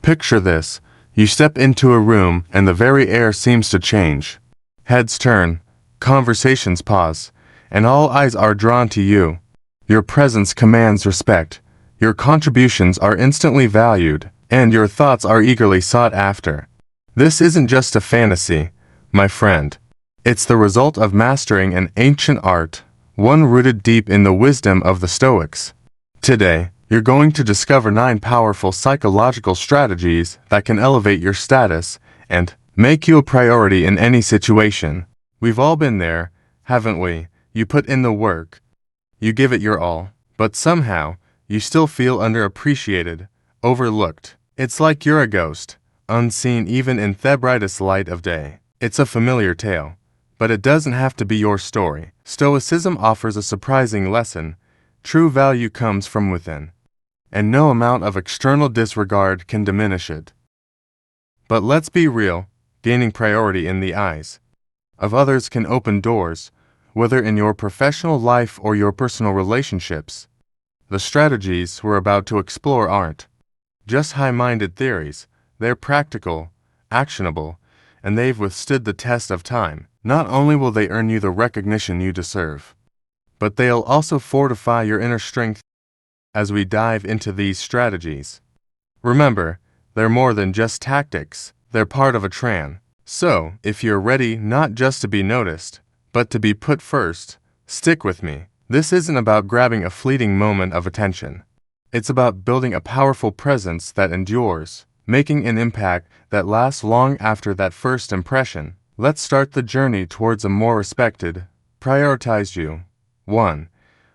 Picture this. You step into a room and the very air seems to change. Heads turn, conversations pause, and all eyes are drawn to you. Your presence commands respect, your contributions are instantly valued, and your thoughts are eagerly sought after. This isn't just a fantasy, my friend. It's the result of mastering an ancient art, one rooted deep in the wisdom of the Stoics. Today, you're going to discover 9 powerful psychological strategies that can elevate your status and make you a priority in any situation. We've all been there, haven't we? You put in the work, you give it your all, but somehow, you still feel underappreciated, overlooked. It's like you're a ghost, unseen even in the brightest light of day. It's a familiar tale, but it doesn't have to be your story. Stoicism offers a surprising lesson. True value comes from within, and no amount of external disregard can diminish it. But let's be real, gaining priority in the eyes of others can open doors, whether in your professional life or your personal relationships. The strategies we're about to explore aren't just high-minded theories, they're practical, actionable, and they've withstood the test of time. Not only will they earn you the recognition you deserve, but they'll also fortify your inner strength as we dive into these strategies. Remember, they're more than just tactics, they're part of a plan. So, if you're ready not just to be noticed, but to be put first, stick with me. This isn't about grabbing a fleeting moment of attention. It's about building a powerful presence that endures, making an impact that lasts long after that first impression. Let's start the journey towards a more respected, prioritized you. 1.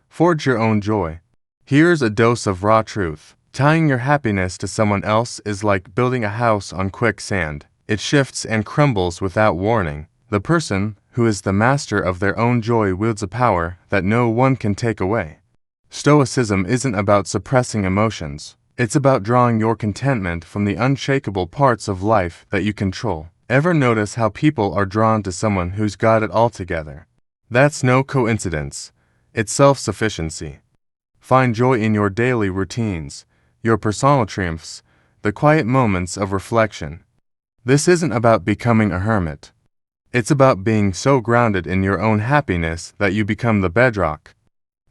Forge your own joy. Here's a dose of raw truth. Tying your happiness to someone else is like building a house on quicksand. It shifts and crumbles without warning. The person who is the master of their own joy wields a power that no one can take away. Stoicism isn't about suppressing emotions. It's about drawing your contentment from the unshakable parts of life that you control. Ever notice how people are drawn to someone who's got it all together? That's no coincidence. It's self-sufficiency. Find joy in your daily routines, your personal triumphs, the quiet moments of reflection. This isn't about becoming a hermit. It's about being so grounded in your own happiness that you become the bedrock,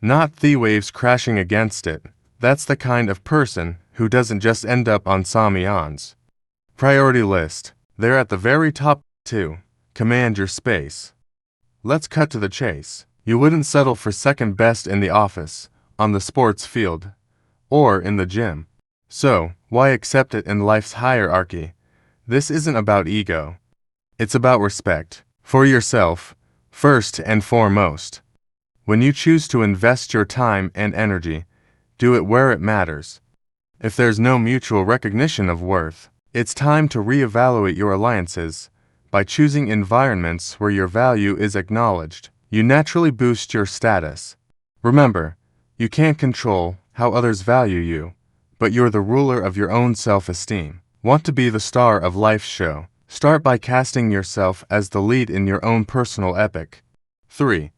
not the waves crashing against it. That's the kind of person who doesn't just end up on Samyan's priority list. They're at the very top. 2. Command your space. Let's cut to the chase. You wouldn't settle for second best in the office, on the sports field, or in the gym. So, why accept it in life's hierarchy? This isn't about ego. It's about respect for yourself, first and foremost. When you choose to invest your time and energy, do it where it matters. If there's no mutual recognition of worth, it's time to reevaluate your alliances. By choosing environments where your value is acknowledged, you naturally boost your status. Remember, you can't control how others value you, but you're the ruler of your own self-esteem. Want to be the star of life's show? Start by casting yourself as the lead in your own personal epic. 3.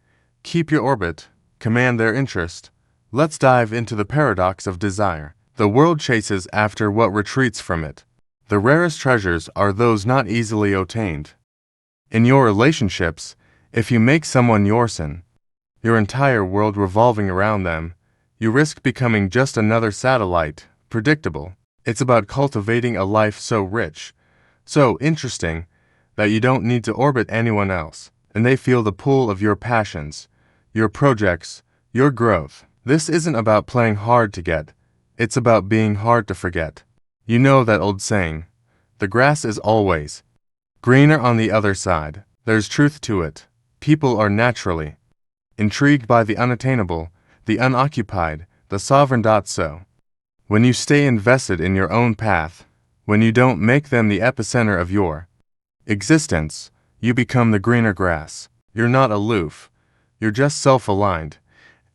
Keep your orbit. Command their interest. Let's dive into the paradox of desire. The world chases after what retreats from it. The rarest treasures are those not easily obtained. In your relationships, if you make someone yourself, your entire world revolving around them, you risk becoming just another satellite, predictable. It's about cultivating a life so rich, so interesting, that you don't need to orbit anyone else, and they feel the pull of your passions, your projects, your growth. This isn't about playing hard to get, it's about being hard to forget. You know that old saying, the grass is always greener on the other side. There's truth to it. People are naturally intrigued by the unattainable, the unoccupied, the sovereign. So, when you stay invested in your own path, when you don't make them the epicenter of your existence, you become the greener grass. You're not aloof, you're just self-aligned,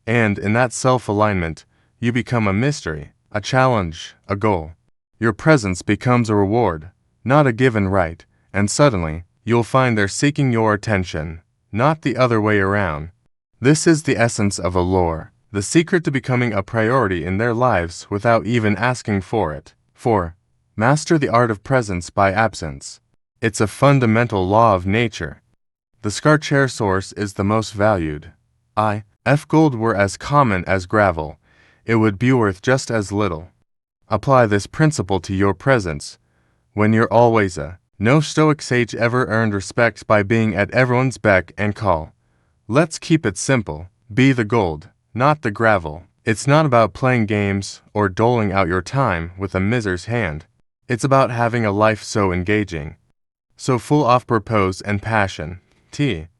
and in that self-alignment, you become a mystery, a challenge, a goal. Your presence becomes a reward, not a given right, and suddenly, you'll find they're seeking your attention, not the other way around. This is the essence of allure, the secret to becoming a priority in their lives without even asking for it. 4. Master the art of presence by absence. It's a fundamental law of nature. The scarce source is the most valued. If gold were as common as gravel, it would be worth just as little. Apply this principle to your presence. When you're always no Stoic sage ever earned respect by being at everyone's beck and call. Let's keep it simple. Be the gold, not the gravel. It's not about playing games or doling out your time with a miser's hand. It's about having a life so engaging, so full of purpose and passion,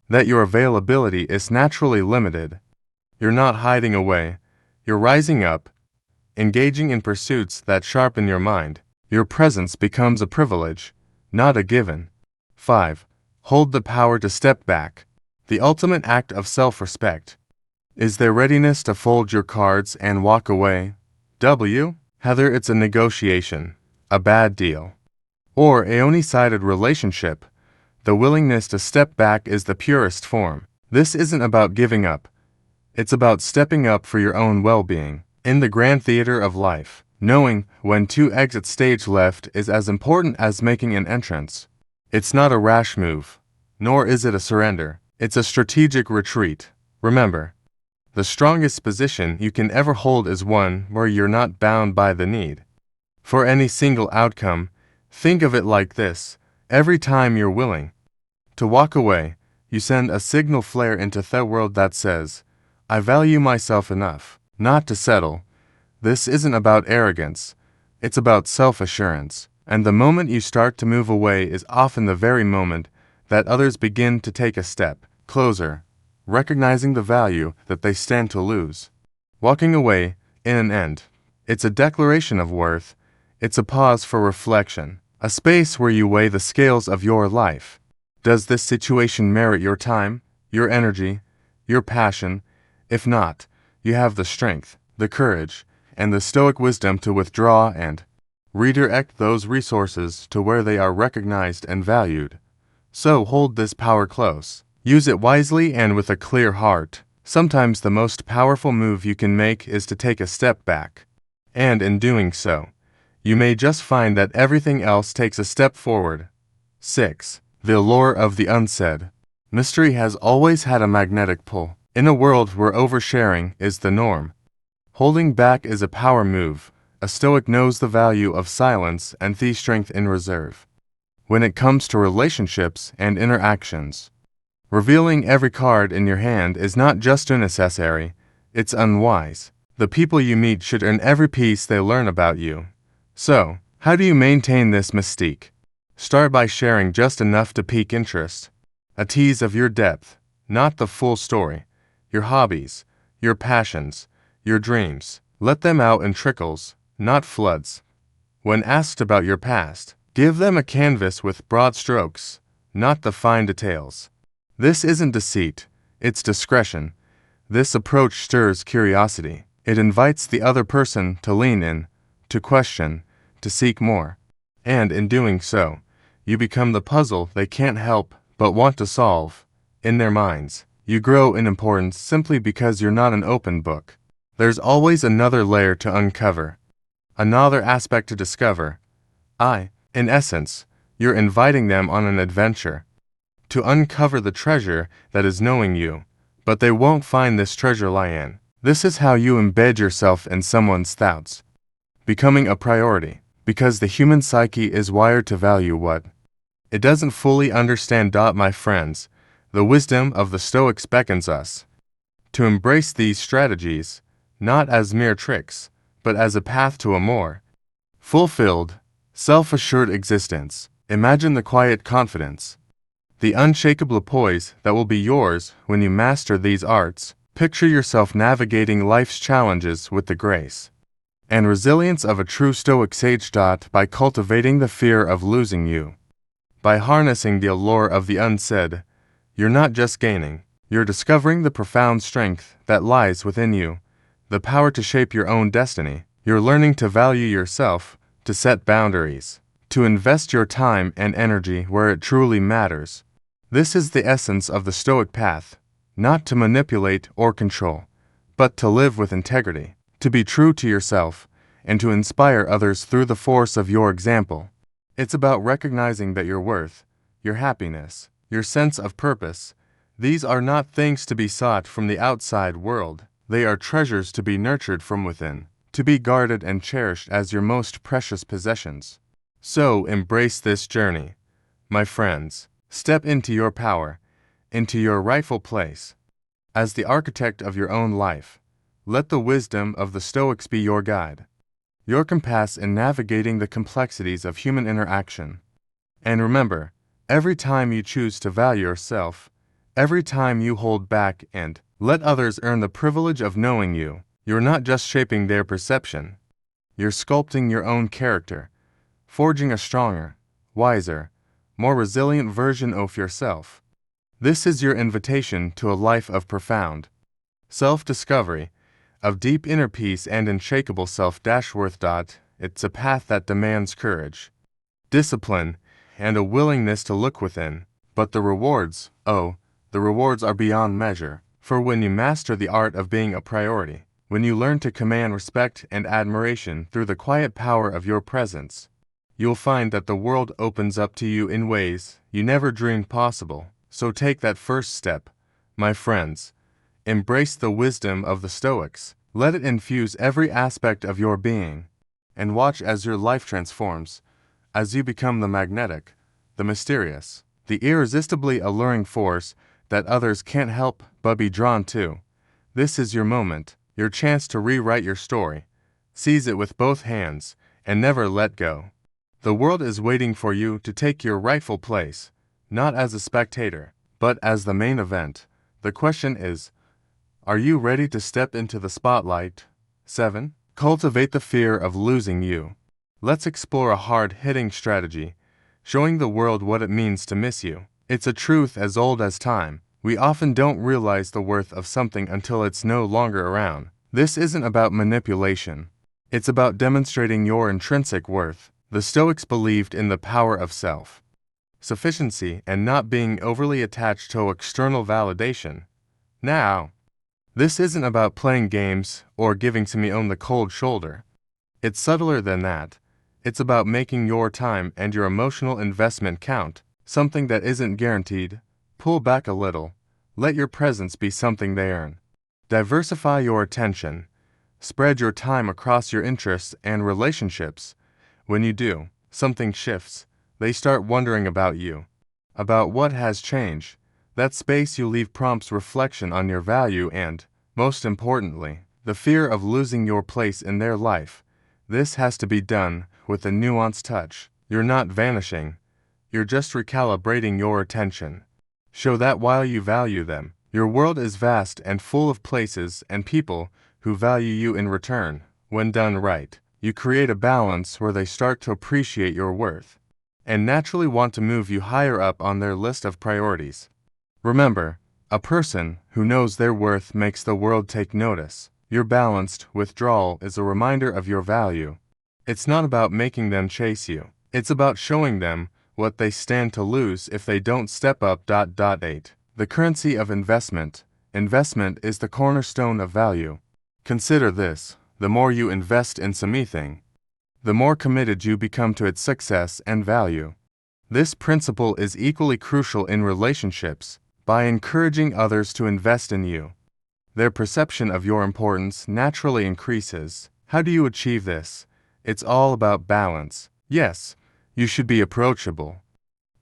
that your availability is naturally limited. You're not hiding away. You're rising up, engaging in pursuits that sharpen your mind. Your presence becomes a privilege, not a given. 5. Hold the power to step back. The ultimate act of self-respect is their readiness to fold your cards and walk away. Whether it's a negotiation, a bad deal, or a one-sided relationship, the willingness to step back is the purest form. This isn't about giving up. It's about stepping up for your own well-being. In the grand theater of life, knowing when to exit stage left is as important as making an entrance. It's not a rash move, nor is it a surrender. It's a strategic retreat. Remember, the strongest position you can ever hold is one where you're not bound by the need for any single outcome. Think of it like this. Every time you're willing to walk away, you send a signal flare into the world that says, I value myself enough not to settle. This isn't about arrogance. It's about self-assurance. And the moment you start to move away is often the very moment that others begin to take a step closer, recognizing the value that they stand to lose. Walking away, in an end, it's a declaration of worth. It's a pause for reflection, a space where you weigh the scales of your life. Does this situation merit your time, your energy, your passion? If not, you have the strength, the courage, and the Stoic wisdom to withdraw and redirect those resources to where they are recognized and valued. So hold this power close. Use it wisely and with a clear heart. Sometimes the most powerful move you can make is to take a step back. And in doing so, you may just find that everything else takes a step forward. 6. The allure of the unsaid. Mystery has always had a magnetic pull. In a world where oversharing is the norm, holding back is a power move. A Stoic knows the value of silence and the strength in reserve. When it comes to relationships and interactions, revealing every card in your hand is not just unnecessary, it's unwise. The people you meet should earn every piece they learn about you. So, how do you maintain this mystique? Start by sharing just enough to pique interest. A tease of your depth, not the full story. Your hobbies, your passions, your dreams. Let them out in trickles, not floods. When asked about your past, give them a canvas with broad strokes, not the fine details. This isn't deceit, it's discretion. This approach stirs curiosity. It invites the other person to lean in, to question, to seek more. And in doing so, you become the puzzle they can't help but want to solve. In their minds, you grow in importance simply because you're not an open book. There's always another layer to uncover, another aspect to discover. In essence, you're inviting them on an adventure to uncover the treasure that is knowing you, but they won't find this treasure lie in. This is how you embed yourself in someone's thoughts, becoming a priority, because the human psyche is wired to value what it doesn't fully understand. My friends, the wisdom of the Stoics beckons us to embrace these strategies, not as mere tricks, but as a path to a more fulfilled, self-assured existence. Imagine the quiet confidence, the unshakable poise that will be yours when you master these arts. Picture yourself navigating life's challenges with the grace and resilience of a true Stoic sage. By cultivating the fear of losing you, by harnessing the allure of the unsaid, you're not just gaining, you're discovering the profound strength that lies within you, the power to shape your own destiny. You're learning to value yourself, to set boundaries, to invest your time and energy where it truly matters. This is the essence of the Stoic path, not to manipulate or control, but to live with integrity, to be true to yourself, and to inspire others through the force of your example. It's about recognizing that your worth, your happiness, your sense of purpose, these are not things to be sought from the outside world. They are treasures to be nurtured from within, to be guarded and cherished as your most precious possessions. So embrace this journey, my friends. Step into your power, into your rightful place. As the architect of your own life, let the wisdom of the Stoics be your guide, your compass in navigating the complexities of human interaction. And remember, every time you choose to value yourself, every time you hold back and let others earn the privilege of knowing you, you're not just shaping their perception, you're sculpting your own character, forging a stronger, wiser, more resilient version of yourself. This is your invitation to a life of profound self-discovery, of deep inner peace and unshakable self-worth. It's a path that demands courage, discipline, and a willingness to look within. But the rewards, the rewards are beyond measure. For when you master the art of being a priority, when you learn to command respect and admiration through the quiet power of your presence, you'll find that the world opens up to you in ways you never dreamed possible. So take that first step, my friends. Embrace the wisdom of the Stoics. Let it infuse every aspect of your being, and watch as your life transforms, as you become the magnetic, the mysterious, the irresistibly alluring force that others can't help but be drawn to. This is your moment, your chance to rewrite your story. Seize it with both hands, and never let go. The world is waiting for you to take your rightful place, not as a spectator, but as the main event. The question is, are you ready to step into the spotlight? 7. Cultivate the fear of losing you. Let's explore a hard-hitting strategy, showing the world what it means to miss you. It's a truth as old as time. We often don't realize the worth of something until it's no longer around. This isn't about manipulation. It's about demonstrating your intrinsic worth. The Stoics believed in the power of self-sufficiency and not being overly attached to external validation. Now, this isn't about playing games or giving to me on the cold shoulder. It's subtler than that. It's about making your time and your emotional investment count, something that isn't guaranteed. Pull back a little. Let your presence be something they earn. Diversify your attention. Spread your time across your interests and relationships. When you do, something shifts. They start wondering about you, about what has changed. That space you leave prompts reflection on your value and, most importantly, the fear of losing your place in their life. This has to be done with a nuanced touch. You're not vanishing. You're just recalibrating your attention. Show that while you value them, your world is vast and full of places and people who value you in return. When done right, you create a balance where they start to appreciate your worth and naturally want to move you higher up on their list of priorities. Remember, a person who knows their worth makes the world take notice. Your balanced withdrawal is a reminder of your value. It's not about making them chase you. It's about showing them what they stand to lose if they don't step up. 8. The currency of investment. Investment is the cornerstone of value. Consider this: the more you invest in something, the more committed you become to its success and value. This principle is equally crucial in relationships. By encouraging others to invest in you, their perception of your importance naturally increases. How do you achieve this? It's all about balance. Yes, you should be approachable,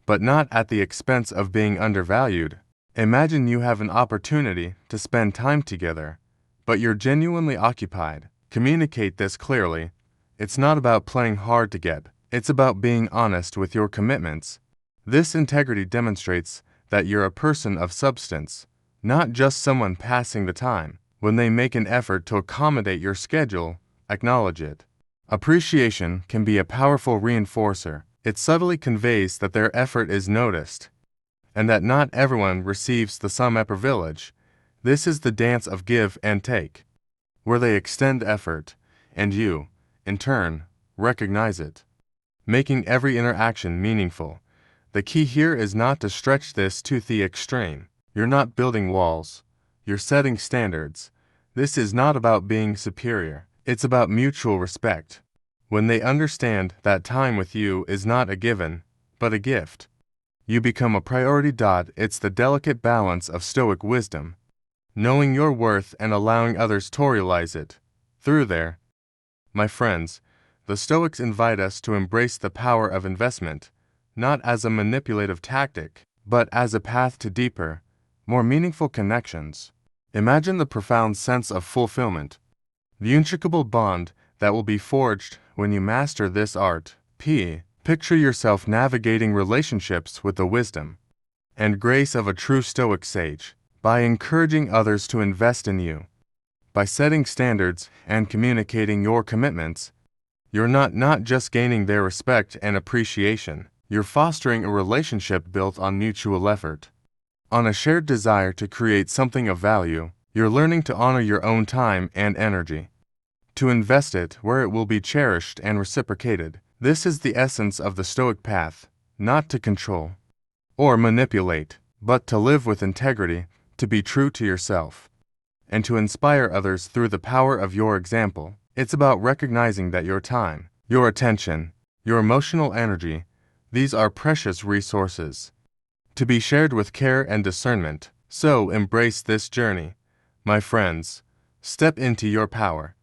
but not at the expense of being undervalued. Imagine you have an opportunity to spend time together, but you're genuinely occupied. Communicate this clearly. It's not about playing hard to get. It's about being honest with your commitments. This integrity demonstrates that you're a person of substance, not just someone passing the time. When they make an effort to accommodate your schedule, acknowledge it. Appreciation can be a powerful reinforcer. It subtly conveys that their effort is noticed, and that not everyone receives the same privilege. This is the dance of give and take, where they extend effort, and you, in turn, recognize it, making every interaction meaningful. The key here is not to stretch this to the extreme. You're not building walls. You're setting standards. This is not about being superior. It's about mutual respect. When they understand that time with you is not a given, but a gift, you become a priority. It's the delicate balance of Stoic wisdom, knowing your worth and allowing others to realize it. Through there, my friends, the Stoics invite us to embrace the power of investment, not as a manipulative tactic, but as a path to deeper, more meaningful connections. Imagine the profound sense of fulfillment, the intricate bond that will be forged when you master this art. Picture yourself navigating relationships with the wisdom and grace of a true Stoic sage, by encouraging others to invest in you, by setting standards and communicating your commitments. You're not just gaining their respect and appreciation, you're fostering a relationship built on mutual effort, on a shared desire to create something of value. You're learning to honor your own time and energy, to invest it where it will be cherished and reciprocated. This is the essence of the Stoic path, not to control or manipulate, but to live with integrity, to be true to yourself, and to inspire others through the power of your example. It's about recognizing that your time, your attention, your emotional energy, these are precious resources, to be shared with care and discernment. So embrace this journey, my friends. Step into your power,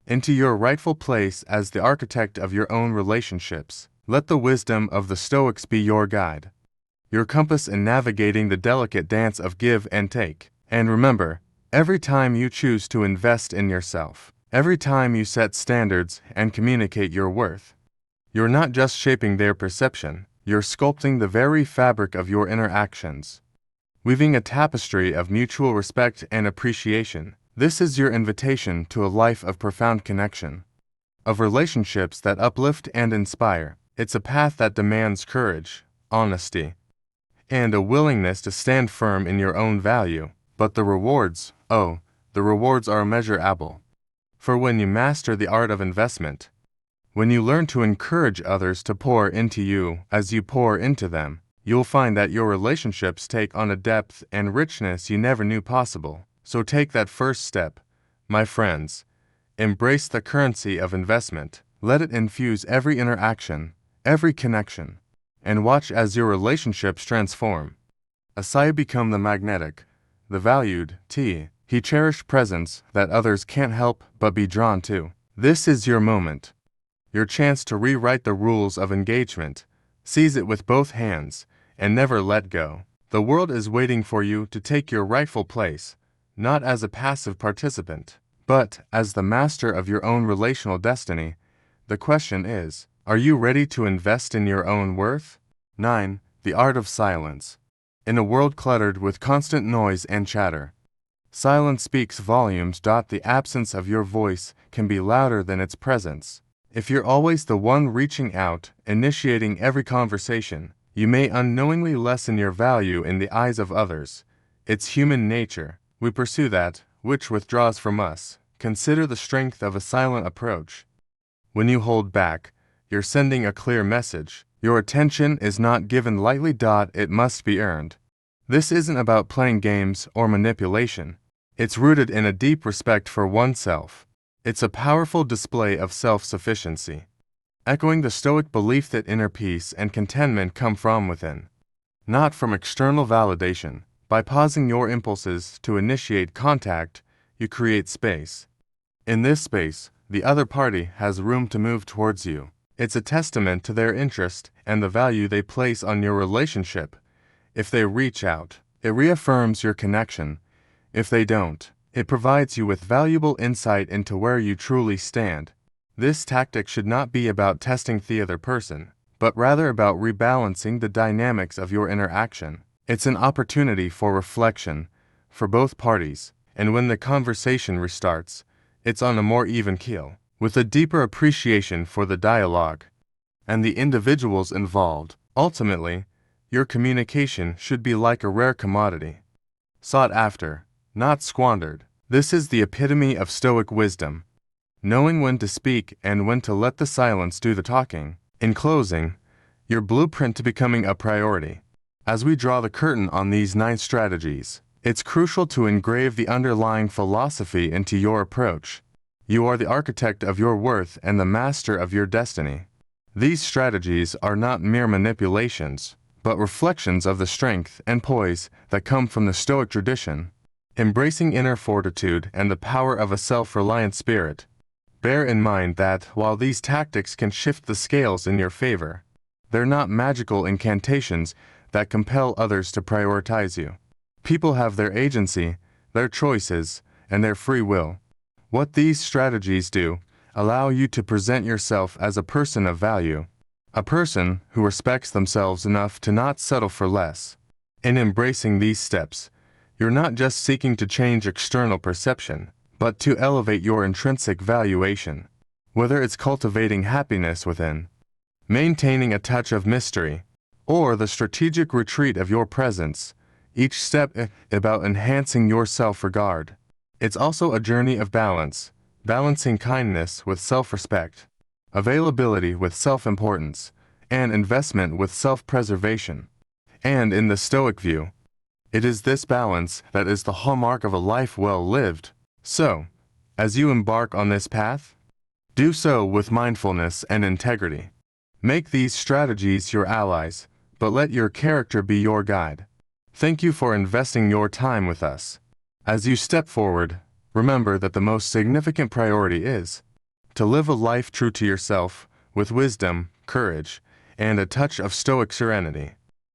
into your rightful place as the architect of your own relationships. Let the wisdom of the Stoics be your guide, your compass in navigating the delicate dance of give and take. And remember, every time you choose to invest in yourself, every time you set standards and communicate your worth, you're not just shaping their perception, you're sculpting the very fabric of your interactions, weaving a tapestry of mutual respect and appreciation. This is your invitation to a life of profound connection, of relationships that uplift and inspire. It's a path that demands courage, honesty, and a willingness to stand firm in your own value. But the rewards, the rewards are immeasurable. For when you master the art of investment, when you learn to encourage others to pour into you as you pour into them, you'll find that your relationships take on a depth and richness you never knew possible. So take that first step, my friends. Embrace the currency of investment. Let it infuse every interaction, every connection, and watch as your relationships transform. As you become the magnetic, the valued, he cherished presence that others can't help but be drawn to. This is your moment, your chance to rewrite the rules of engagement. Seize it with both hands and never let go. The world is waiting for you to take your rightful place, not as a passive participant, but as the master of your own relational destiny. The question is, are you ready to invest in your own worth? 9. The art of silence. In a world cluttered with constant noise and chatter, silence speaks volumes. The absence of your voice can be louder than its presence. If you're always the one reaching out, initiating every conversation, you may unknowingly lessen your value in the eyes of others. It's human nature. We pursue that which withdraws from us. Consider the strength of a silent approach. When you hold back, you're sending a clear message. Your attention is not given lightly. It must be earned. This isn't about playing games or manipulation. It's rooted in a deep respect for oneself. It's a powerful display of self-sufficiency, echoing the Stoic belief that inner peace and contentment come from within, not from external validation. By pausing your impulses to initiate contact, you create space. In this space, the other party has room to move towards you. It's a testament to their interest and the value they place on your relationship. If they reach out, it reaffirms your connection. If they don't, it provides you with valuable insight into where you truly stand. This tactic should not be about testing the other person, but rather about rebalancing the dynamics of your interaction. It's an opportunity for reflection for both parties, and when the conversation restarts, it's on a more even keel, with a deeper appreciation for the dialogue and the individuals involved. Ultimately, your communication should be like a rare commodity, sought after, not squandered. This is the epitome of Stoic wisdom, knowing when to speak and when to let the silence do the talking. In closing, your blueprint to becoming a priority. As we draw the curtain on these 9 strategies, it's crucial to engrave the underlying philosophy into your approach. You are the architect of your worth and the master of your destiny. These strategies are not mere manipulations, but reflections of the strength and poise that come from the Stoic tradition, embracing inner fortitude and the power of a self-reliant spirit. Bear in mind that, while these tactics can shift the scales in your favor, they're not magical incantations that compel others to prioritize you. People have their agency, their choices, and their free will. What these strategies do, allow you to present yourself as a person of value, a person who respects themselves enough to not settle for less. In embracing these steps, you're not just seeking to change external perception, but to elevate your intrinsic valuation. Whether it's cultivating happiness within, maintaining a touch of mystery, or the strategic retreat of your presence, each step is about enhancing your self-regard. It's also a journey of balance, balancing kindness with self-respect, availability with self-importance, and investment with self-preservation. And in the Stoic view, it is this balance that is the hallmark of a life well lived. So, as you embark on this path, do so with mindfulness and integrity. Make these strategies your allies, but let your character be your guide. Thank you for investing your time with us. As you step forward, remember that the most significant priority is to live a life true to yourself, with wisdom, courage, and a touch of Stoic serenity.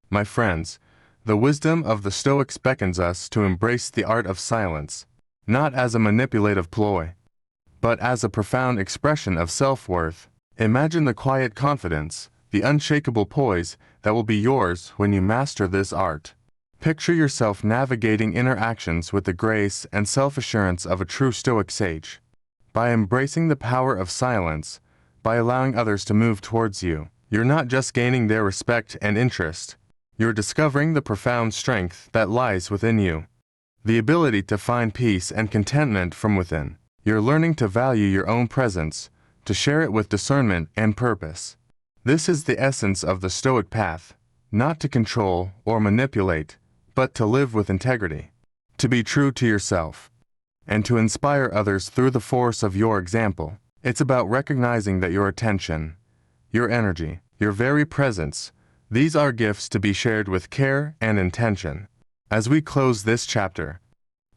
My friends, the wisdom of the Stoics beckons us to embrace the art of silence, not as a manipulative ploy, but as a profound expression of self-worth. Imagine the quiet confidence, the unshakable poise that will be yours when you master this art. Picture yourself navigating interactions with the grace and self-assurance of a true Stoic sage. By embracing the power of silence, by allowing others to move towards you, you're not just gaining their respect and interest, you're discovering the profound strength that lies within you. The ability to find peace and contentment from within. You're learning to value your own presence, to share it with discernment and purpose. This is the essence of the Stoic path, not to control or manipulate, but to live with integrity, to be true to yourself, and to inspire others through the force of your example. It's about recognizing that your attention, your energy, your very presence, these are gifts to be shared with care and intention. As we close this chapter,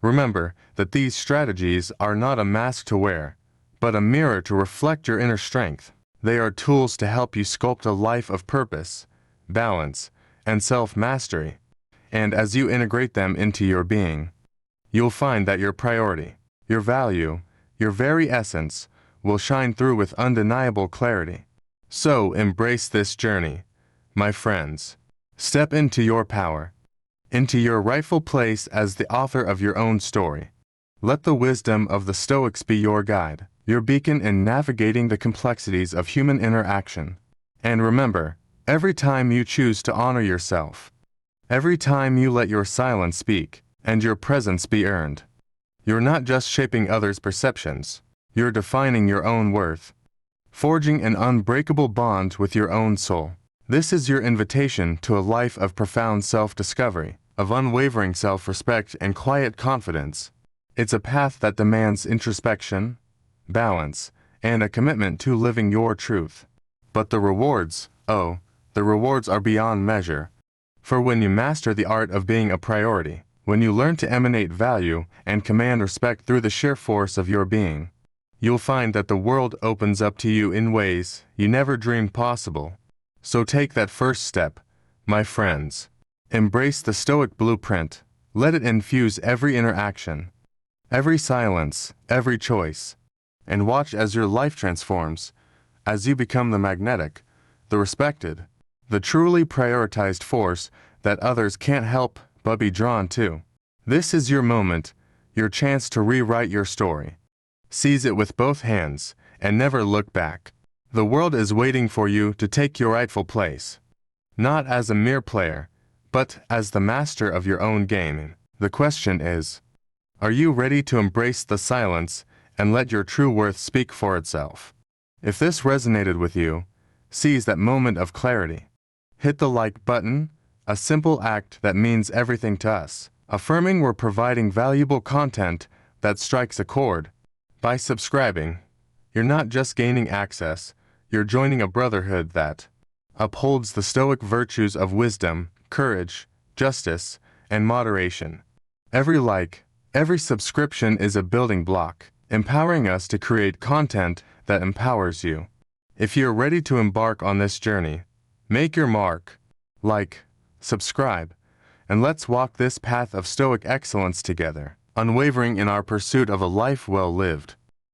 remember that these strategies are not a mask to wear, but a mirror to reflect your inner strength. They are tools to help you sculpt a life of purpose, balance, and self-mastery. And as you integrate them into your being, you'll find that your priority, your value, your very essence, will shine through with undeniable clarity. So embrace this journey, my friends. Step into your power, into your rightful place as the author of your own story. Let the wisdom of the Stoics be your guide, your beacon in navigating the complexities of human interaction. And remember, every time you choose to honor yourself, every time you let your silence speak, and your presence be earned, you're not just shaping others' perceptions, you're defining your own worth, forging an unbreakable bond with your own soul. This is your invitation to a life of profound self-discovery, of unwavering self-respect and quiet confidence. It's a path that demands introspection, balance, and a commitment to living your truth. But the rewards, the rewards are beyond measure. For when you master the art of being a priority, when you learn to emanate value and command respect through the sheer force of your being, you'll find that the world opens up to you in ways you never dreamed possible. So take that first step, my friends. Embrace the Stoic blueprint. Let it infuse every interaction, every silence, every choice, and watch as your life transforms, as you become the magnetic, the respected, the truly prioritized force that others can't help but be drawn to. This is your moment, your chance to rewrite your story. Seize it with both hands, and never look back. The world is waiting for you to take your rightful place, not as a mere player, but as the master of your own game. The question is, are you ready to embrace the silence and let your true worth speak for itself? If this resonated with you, seize that moment of clarity. Hit the like button, a simple act that means everything to us, affirming we're providing valuable content that strikes a chord. By subscribing, you're not just gaining access, you're joining a brotherhood that upholds the Stoic virtues of wisdom, courage, justice, and moderation. Every like, every subscription is a building block, empowering us to create content that empowers you. If you're ready to embark on this journey, make your mark, like, subscribe, and let's walk this path of Stoic excellence together, unwavering in our pursuit of a life well lived.